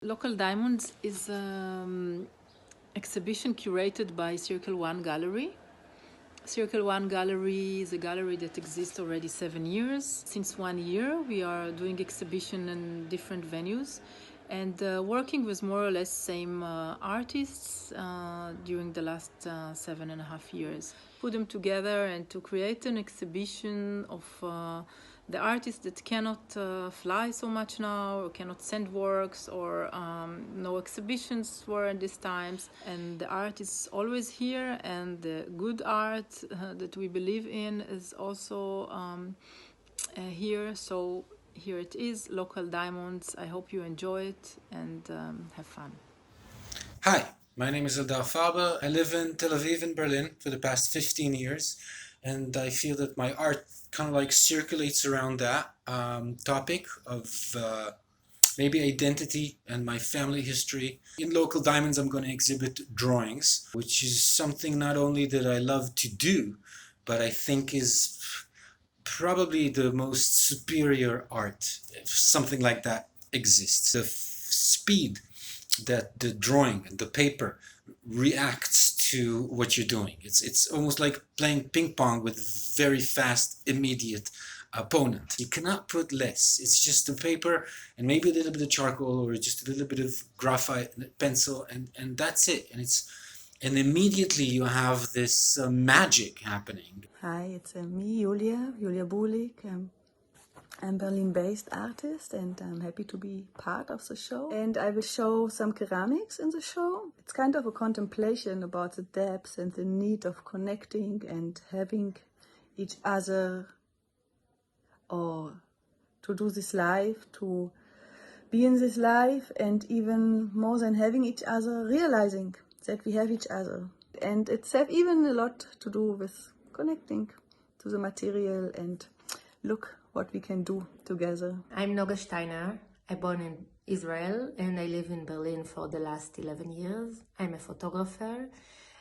Local Diamonds is exhibition curated by Circle One Gallery. Circle One Gallery is a gallery that exists already 7 years. Since 1 year, we are doing exhibition in different venues and working with more or less same artists during the last 7.5 years. Put them together and to create an exhibition of the artists that cannot fly so much now or cannot send works or no exhibitions were at these times, and the art is always here, and the good art that we believe in is also here. So here it is, Local Diamonds. I hope you enjoy it and have fun. Hi, my name is Eldar Farber. I live in Tel Aviv and Berlin for the past 15 years, and I feel that my art kind of like circulates around that topic of maybe identity and my family history. In Local Diamonds, I'm going to exhibit drawings, which is something not only that I love to do, but I think is probably the most superior art, if something like that exists. The speed that the drawing and the paper reacts to what you're doing. It's almost like playing ping pong with very fast, immediate opponent. You cannot put less. It's just the paper and maybe a little bit of charcoal or just a little bit of graphite and pencil, and that's it. And immediately you have this magic happening. Hi, it's me, Julia Bulik. I'm a Berlin-based artist and I'm happy to be part of the show. And I will show some ceramics in the show. It's kind of a contemplation about the depth and the need of connecting and having each other, or to do this life, to be in this life, and even more than having each other, realizing that we have each other. And it's even a lot to do with connecting to the material and look what we can do together. I'm Noga Shtainer. I'm born in Israel and I live in Berlin for the last 11 years. I'm a photographer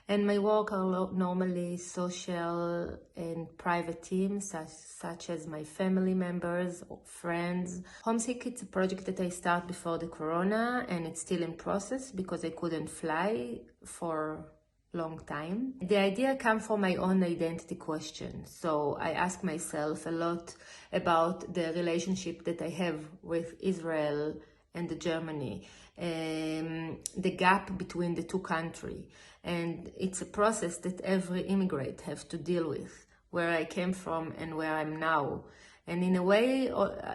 and my work are normally social and private teams such as my family members or friends. Homesick, it's a project that I started before the corona and it's still in process because I couldn't fly for long time. The idea came from my own identity question. So I ask myself a lot about the relationship that I have with Israel and Germany, the gap between the two countries. And it's a process that every immigrant has to deal with, where I came from and where I'm now. And in a way,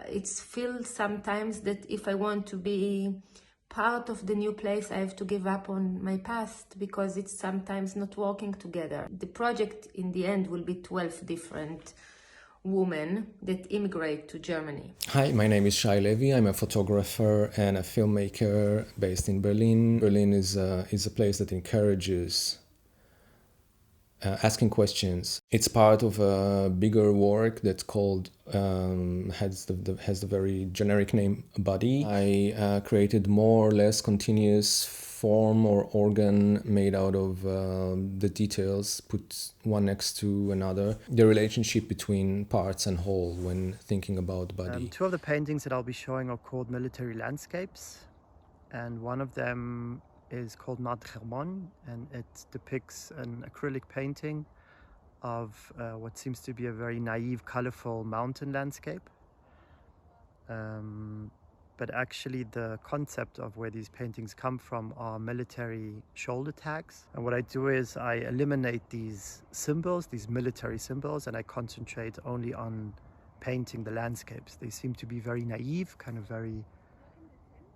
it feels sometimes that if I want to be part of the new place, I have to give up on my past because it's sometimes not working together. The project in the end will be 12 different women that immigrate to Germany. Hi, my name is Shai Levy. I'm a photographer and a filmmaker based in Berlin. Berlin is a place that encourages asking questions. It's part of a bigger work that's called, has the very generic name, Body. I created more or less continuous form or organ made out of the details, put one next to another. The relationship between parts and whole when thinking about body. Two of the paintings that I'll be showing are called military landscapes, and one of them is called Mad Hermon, and it depicts an acrylic painting of what seems to be a very naive, colorful mountain landscape. But actually the concept of where these paintings come from are military shoulder tags. And what I do is I eliminate these symbols, these military symbols, and I concentrate only on painting the landscapes. They seem to be very naive, kind of very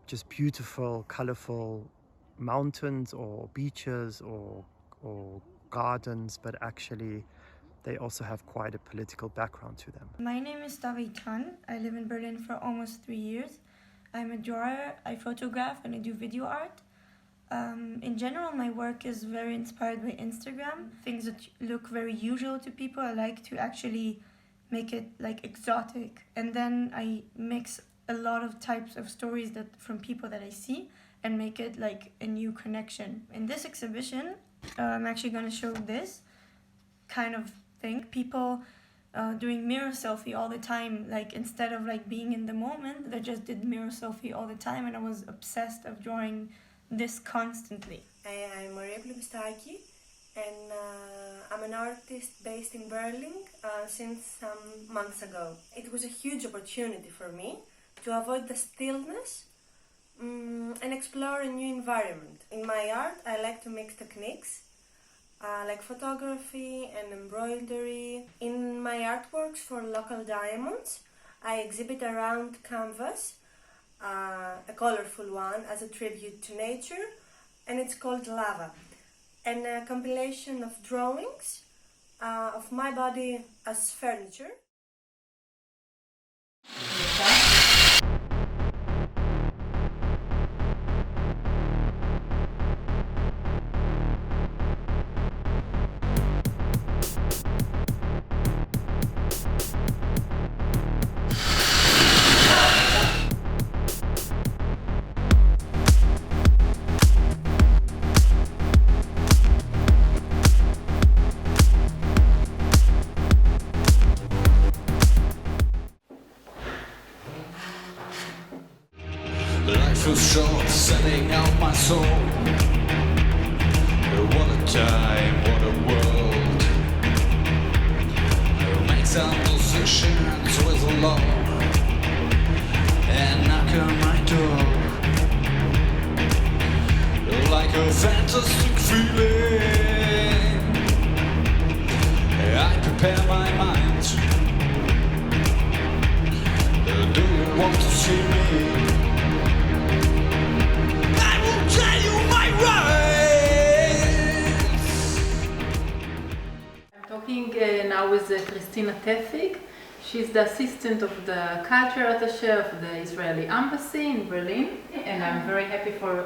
just beautiful, colorful mountains or beaches or gardens, but actually they also have quite a political background to them. My name is Stav Eitan. I live in Berlin for almost 3 years. I'm a drawer, I photograph, and I do video art. In general, my work is very inspired by Instagram. Things that look very usual to people, I like to actually make it like exotic. And then I mix a lot of types of stories that from people that I see and make it like a new connection. In this exhibition, I'm actually going to show this kind of thing. People doing mirror selfie all the time. Like instead of like being in the moment, they just did mirror selfie all the time, and I was obsessed of drawing this constantly. I'm Ploumistaki, and I'm an artist based in Berlin since some months ago. It was a huge opportunity for me to avoid the stillness and explore a new environment. In my art, I like to mix techniques like photography and embroidery. In my artworks for local diamonds, I exhibit a round canvas, a colorful one, as a tribute to nature, and it's called Lava, and a compilation of drawings of my body as furniture. Life was short, setting out my soul. What a time, what a world. Make some decisions with the law and knock on my door. Like a fantastic feeling, I prepare my mind. Do you want to see me? Tell you my rights. I'm talking now with Christina Thesing. She's the assistant of the culture attache of the Israeli embassy in Berlin, and I'm very happy for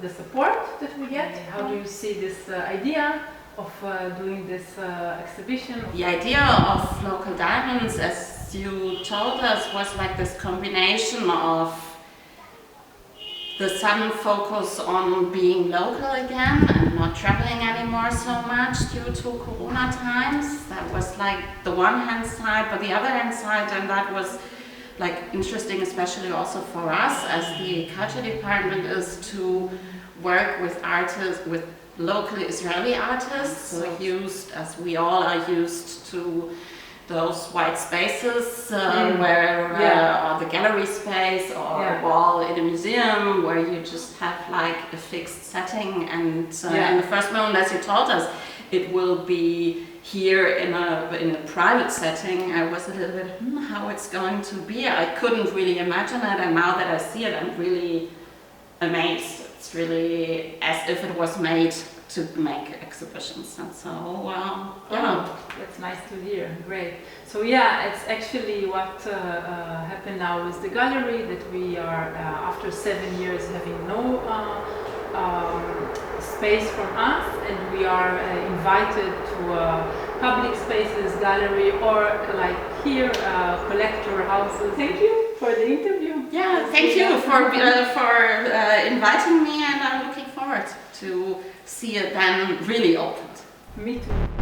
the support that we get. How do you see this idea of doing this exhibition? The idea of local diamonds, as you told us, was like this combination of the sudden focus on being local again and not traveling anymore so much due to Corona times. That was like the one hand side, but the other hand side, and that was like interesting, especially also for us as the culture department, is to work with artists, with local Israeli artists, so used, as we all are used to, those white spaces where or the gallery space or a wall in a museum where you just have like a fixed setting, and in the first moment, as you told us, it will be here in a private setting. I was a little bit how it's going to be. I couldn't really imagine it, and now that I see it, I'm really amazed. It's really as if it was made to make exhibitions, and so that's nice to hear. Great. So it's actually what happened now with the gallery, that we are after 7 years having no space from us, and we are invited to public spaces, gallery, or like here collector houses. Thank you for the interview. Thank you for inviting me, and I'm looking forward to see it then really opened. Me too.